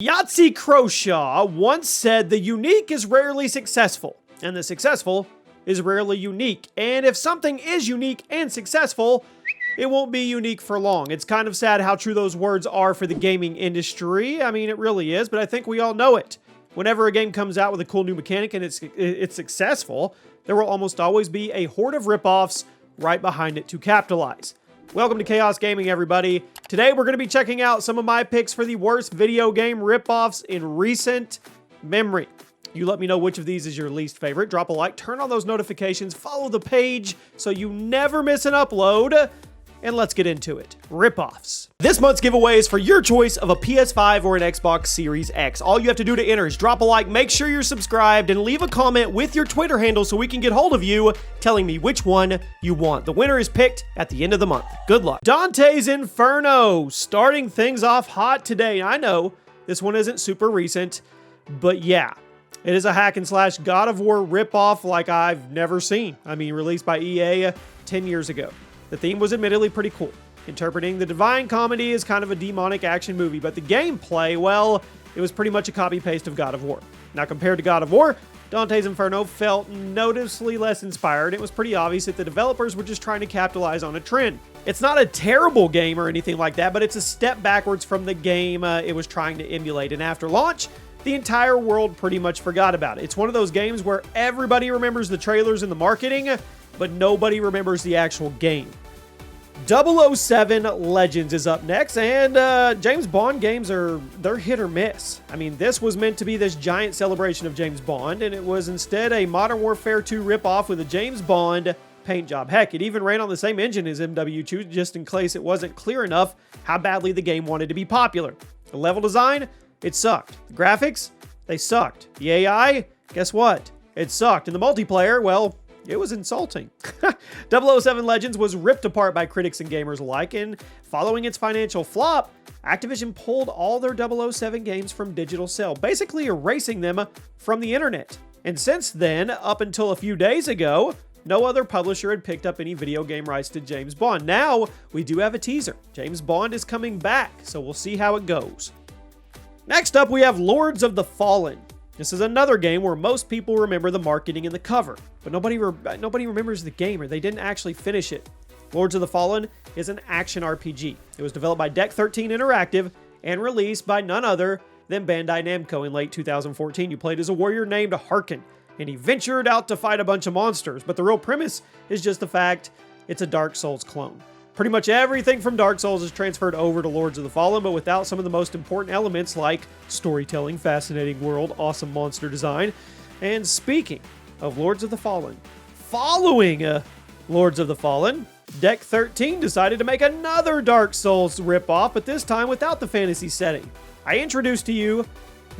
Yahtzee Croshaw once said the unique is rarely successful, and the successful is rarely unique. And if something is unique and successful, it won't be unique for long. It's kind of sad how true those words are for the gaming industry. I mean, it really is, but I think we all know it. Whenever a game comes out with a cool new mechanic and it's successful, there will almost always be a horde of ripoffs right behind it to capitalize. Welcome to ChaosGaming, everybody. Today we're going to be checking out some of my picks for the worst video game ripoffs in recent memory. You let me know which of these is your least favorite. Drop a like, turn on those notifications, follow the page so you never miss an upload. And let's get into it. Ripoffs. This month's giveaway is for your choice of a PS5 or an Xbox Series X. All you have to do to enter is drop a like, make sure you're subscribed, and leave a comment with your Twitter handle so we can get hold of you, telling me which one you want. The winner is picked at the end of the month. Good luck. Dantes Inferno, starting things off hot today. I know this one isn't super recent, but yeah, it is a hack and slash God of War ripoff like I've never seen. I mean, released by EA 10 years ago. The theme was admittedly pretty cool, interpreting the Divine Comedy as kind of a demonic action movie, but the gameplay, well, it was pretty much a copy-paste of God of War. Now, compared to God of War, Dantes Inferno felt noticeably less inspired. It was pretty obvious that the developers were just trying to capitalize on a trend. It's not a terrible game or anything like that, but it's a step backwards from the game it was trying to emulate, and after launch, the entire world pretty much forgot about it. It's one of those games where everybody remembers the trailers and the marketing, but nobody remembers the actual game. 007 Legends is up next, and James Bond games they're hit or miss. I mean, this was meant to be this giant celebration of James Bond, and it was instead a Modern Warfare 2 ripoff with a James Bond paint job. Heck, it even ran on the same engine as MW2, just in case it wasn't clear enough how badly the game wanted to be popular. The level design, it sucked. The graphics, they sucked. The AI, guess what? It sucked. And the multiplayer, well, it was insulting. 007 Legends was ripped apart by critics and gamers alike, and following its financial flop, Activision pulled all their 007 games from digital sale, basically erasing them from the internet. And since then, up until a few days ago, no other publisher had picked up any video game rights to James Bond. Now, we do have a teaser. James Bond is coming back, so we'll see how it goes. Next up, we have Lords of the Fallen. This is another game where most people remember the marketing and the cover, but nobody remembers the game, or they didn't actually finish it. Lords of the Fallen is an action RPG. It was developed by Deck 13 Interactive and released by none other than Bandai Namco in late 2014. You played as a warrior named Harkin, and he ventured out to fight a bunch of monsters, but the real premise is just the fact it's a Dark Souls clone. Pretty much everything from Dark Souls is transferred over to Lords of the Fallen, but without some of the most important elements like storytelling, fascinating world, awesome monster design. And speaking of Lords of the Fallen, following Lords of the Fallen, Deck 13 decided to make another Dark Souls ripoff, but this time without the fantasy setting. I introduced to you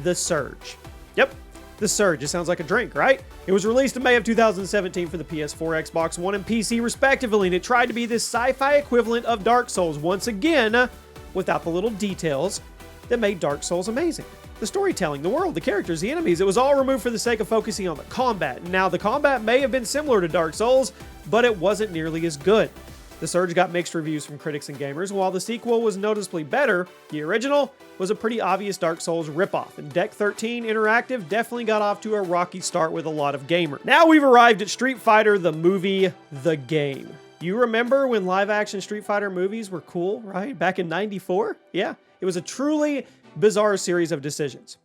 The Surge. Yep. The Surge. It sounds like a drink, right? It was released in May of 2017 for the PS4, Xbox One, and PC respectively, and it tried to be this sci-fi equivalent of Dark Souls, once again, without the little details that made Dark Souls amazing. The storytelling, the world, the characters, the enemies, it was all removed for the sake of focusing on the combat. Now, the combat may have been similar to Dark Souls, but it wasn't nearly as good. The Surge got mixed reviews from critics and gamers, and while the sequel was noticeably better, the original was a pretty obvious Dark Souls ripoff, and Deck 13 Interactive definitely got off to a rocky start with a lot of gamers. Now we've arrived at Street Fighter the movie, the game. You remember when live-action Street Fighter movies were cool, right? Back in '94? Yeah, it was a truly bizarre series of decisions.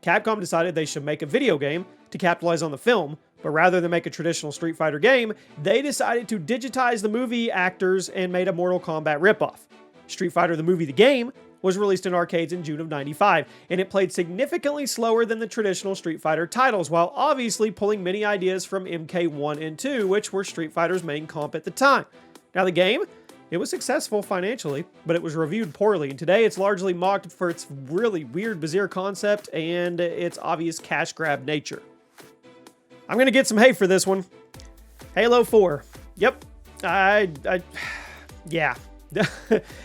Capcom decided they should make a video game to capitalize on the film, but rather than make a traditional Street Fighter game, they decided to digitize the movie actors and made a Mortal Kombat ripoff. Street Fighter the movie, the game, was released in arcades in June of '95, and it played significantly slower than the traditional Street Fighter titles, while obviously pulling many ideas from MK1 and 2, which were Street Fighter's main comp at the time. Now the game, it was successful financially, but it was reviewed poorly, and today it's largely mocked for its really weird, bizarre concept and its obvious cash grab nature. I'm gonna get some hate for this one. Halo 4. Yep. Yeah.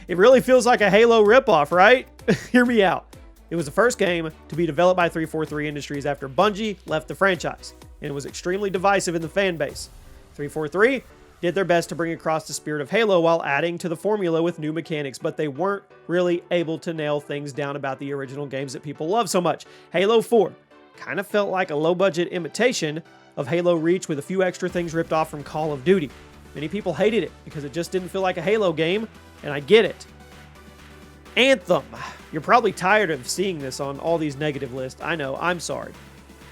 It really feels like a Halo ripoff, right? Hear me out. It was the first game to be developed by 343 Industries after Bungie left the franchise, and it was extremely divisive in the fan base. 343 did their best to bring across the spirit of Halo while adding to the formula with new mechanics, but they weren't really able to nail things down about the original games that people love so much. Halo 4 kind of felt like a low-budget imitation of Halo Reach with a few extra things ripped off from Call of Duty. Many people hated it because it just didn't feel like a Halo game, and I get it. Anthem. You're probably tired of seeing this on all these negative lists. I know, I'm sorry.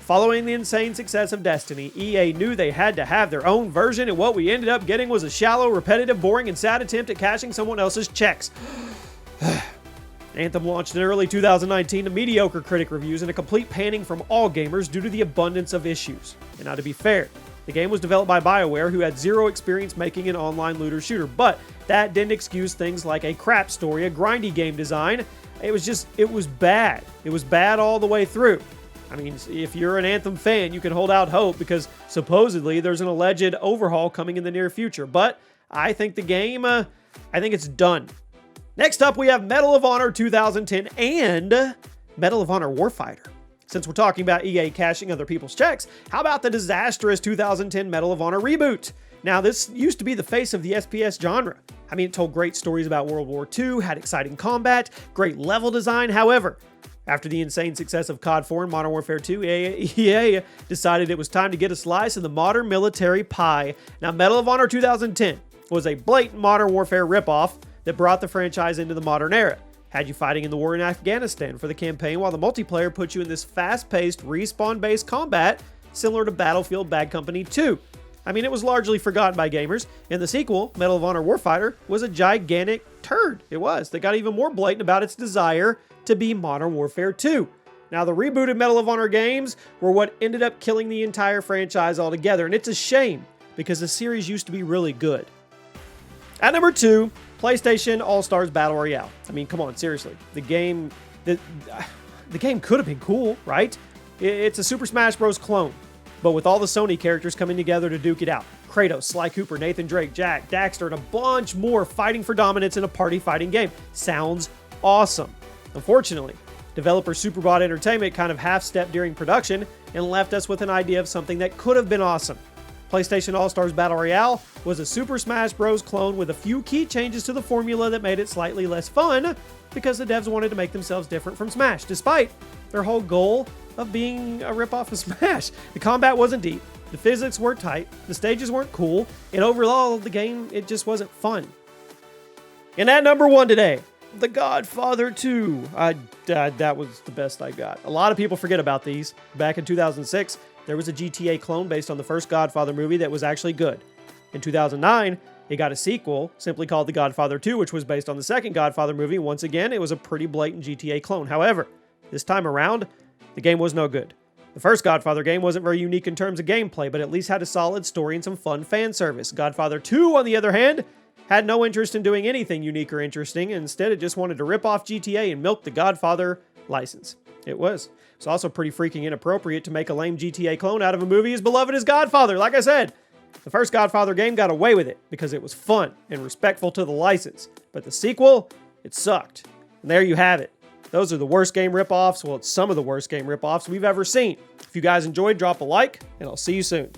Following the insane success of Destiny, EA knew they had to have their own version, and what we ended up getting was a shallow, repetitive, boring, and sad attempt at cashing someone else's checks. Anthem launched in early 2019 to mediocre critic reviews and a complete panning from all gamers due to the abundance of issues. And now, to be fair, the game was developed by BioWare, who had zero experience making an online looter shooter, but that didn't excuse things like a crap story, a grindy game design. It was bad. It was bad all the way through. I mean, if you're an Anthem fan, you can hold out hope because supposedly there's an alleged overhaul coming in the near future. But I think the game, I think it's done. Next up, we have Medal of Honor 2010 and Medal of Honor Warfighter. Since we're talking about EA cashing other people's checks, how about the disastrous 2010 Medal of Honor reboot? Now, this used to be the face of the SPS genre. I mean, it told great stories about World War II, had exciting combat, great level design. However, after the insane success of COD 4 and Modern Warfare 2, EA decided it was time to get a slice of the modern military pie. Now, Medal of Honor 2010 was a blatant Modern Warfare ripoff that brought the franchise into the modern era. Had you fighting in the war in Afghanistan for the campaign, while the multiplayer put you in this fast-paced, respawn-based combat similar to Battlefield Bad Company 2. I mean, it was largely forgotten by gamers, and the sequel, Medal of Honor Warfighter, was a gigantic turd. It was. That got even more blatant about its desire to be Modern Warfare 2. Now, the rebooted Medal of Honor games were what ended up killing the entire franchise altogether, and it's a shame, because the series used to be really good. At number 2, PlayStation AllStars Battle Royale. I mean, come on, seriously. The game could have been cool, right? It's a Super Smash Bros. Clone, but with all the Sony characters coming together to duke it out. Kratos, Sly Cooper, Nathan Drake, Jack, Daxter, and a bunch more fighting for dominance in a party fighting game. Sounds awesome. Unfortunately, developer Superbot Entertainment kind of half-stepped during production and left us with an idea of something that could have been awesome. PlayStation All-Stars Battle Royale was a Super Smash Bros. Clone with a few key changes to the formula that made it slightly less fun because the devs wanted to make themselves different from Smash, despite their whole goal of being a ripoff of Smash. The combat wasn't deep, the physics weren't tight, the stages weren't cool, and overall, the game, it just wasn't fun. And at number 1 today, The Godfather 2. That was the best I got. A lot of people forget about these. Back in 2006, there was a GTA clone based on the first Godfather movie that was actually good. In 2009, it got a sequel simply called The Godfather 2, which was based on the second Godfather movie. Once again, it was a pretty blatant GTA clone. However, this time around, the game was no good. The first Godfather game wasn't very unique in terms of gameplay, but at least had a solid story and some fun fan service. Godfather 2, on the other hand, had no interest in doing anything unique or interesting, and instead it just wanted to rip off GTA and milk the Godfather license. It was. It's also pretty freaking inappropriate to make a lame GTA clone out of a movie as beloved as Godfather. Like I said, the first Godfather game got away with it because it was fun and respectful to the license. But the sequel, it sucked. And there you have it. Those are the worst game ripoffs. Well, it's some of the worst game ripoffs we've ever seen. If you guys enjoyed, drop a like, and I'll see you soon.